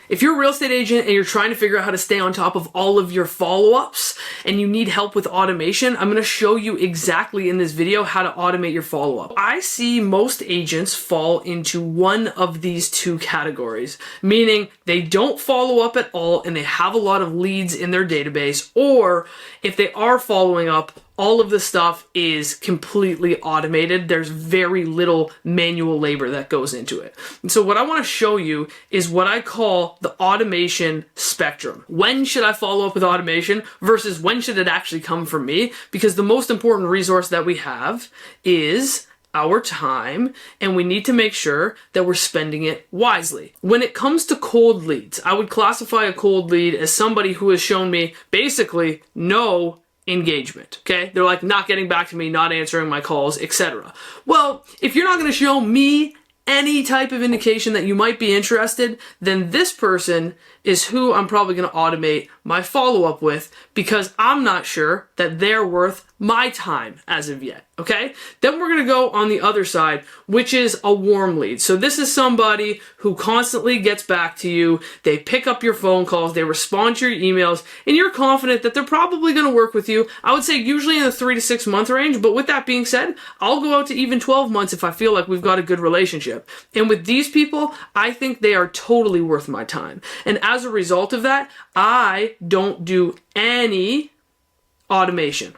If you're a real estate agent and you're trying to figure out how to stay on top of all of your follow-ups and you need help with automation, I'm going to show you exactly in this video how to automate your follow-up. I see most agents fall into one of these two categories, meaning they don't follow up at all and they have a lot of leads in their database, or if they are following up, all of the stuff is completely automated. There's very little manual labor that goes into it. And so what I want to show you is what I call the automation spectrum. When should I follow up with automation versus when should it actually come from me? Because the most important resource that we have is our time, and we need to make sure that we're spending it wisely. When it comes to cold leads, I would classify a cold lead as somebody who has shown me basically no engagement. Okay, they're like not getting back to me, not answering my calls, etc. Well, if you're not going to show me any type of indication that you might be interested, then this person is who I'm probably going to automate my follow-up with, because I'm not sure that they're worth my time as of yet. Okay, then we're going to go on the other side, which is a warm lead. So this is somebody who constantly gets back to you. They pick up your phone calls, they respond to your emails, and you're confident that they're probably going to work with you. I would say usually in the 3 to 6 month range, but with that being said, I'll go out to even 12 months if I feel like we've got a good relationship. And with these people, I think they are totally worth my time. And as a result of that, I don't do any automation.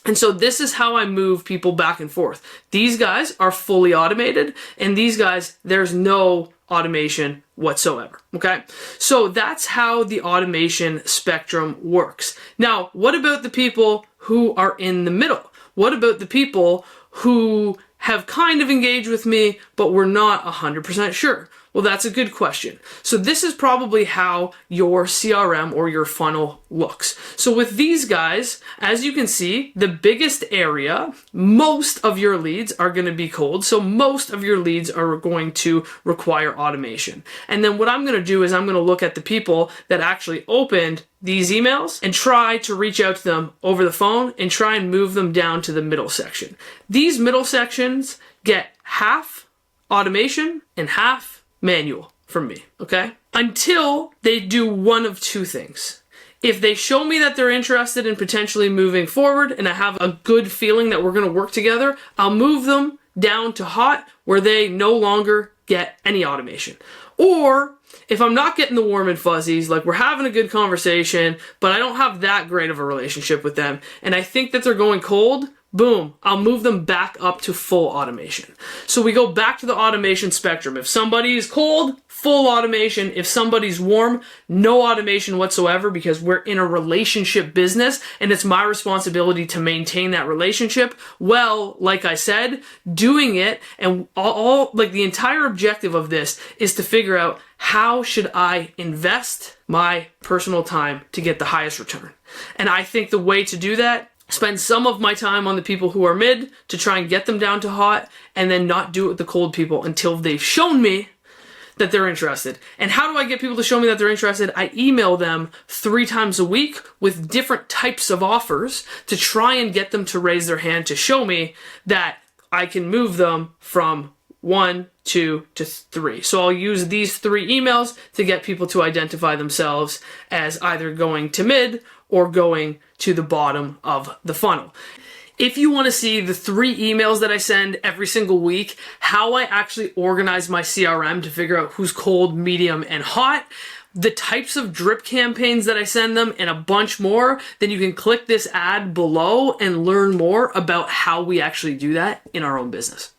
And so this is how I move people back and forth. These guys are fully automated, and these guys, there's no automation whatsoever. Okay, so that's how the automation spectrum works. Now, what about the people who are in the middle? What about the people who have kind of engaged with me, but we're not 100% sure? Well, that's a good question. So this is probably how your CRM or your funnel looks. So with these guys, as you can see, the biggest area, most of your leads are going to be cold. So most of your leads are going to require automation. And then what I'm going to do is I'm going to look at the people that actually opened these emails and try to reach out to them over the phone and try and move them down to the middle section. These middle sections get half automation and half manual from me, okay? Until they do one of two things. If they show me that they're interested in potentially moving forward and I have a good feeling that we're going to work together, I'll move them down to hot where they no longer get any automation. Or if I'm not getting the warm and fuzzies, like we're having a good conversation, but I don't have that great of a relationship with them, and I think that they're going cold, boom, I'll move them back up to full automation. So we go back to the automation spectrum. If somebody is cold, full automation. If somebody's warm, no automation whatsoever, because we're in a relationship business and it's my responsibility to maintain that relationship. Well, like I said, doing it and all like the entire objective of this is to figure out how should I invest my personal time to get the highest return. And I think the way to do that, spend some of my time on the people who are mid to try and get them down to hot, and then not do it with the cold people until they've shown me that they're interested. And how do I get people to show me that they're interested? I email them 3 times a week with different types of offers to try and get them to raise their hand to show me that I can move them from 1, 2 to 3. So I'll use these 3 emails to get people to identify themselves as either going to mid or going to the bottom of the funnel. If you want to see the 3 emails that I send every single week, how I actually organize my CRM to figure out who's cold, medium, and hot, the types of drip campaigns that I send them, and a bunch more, then you can click this ad below and learn more about how we actually do that in our own business.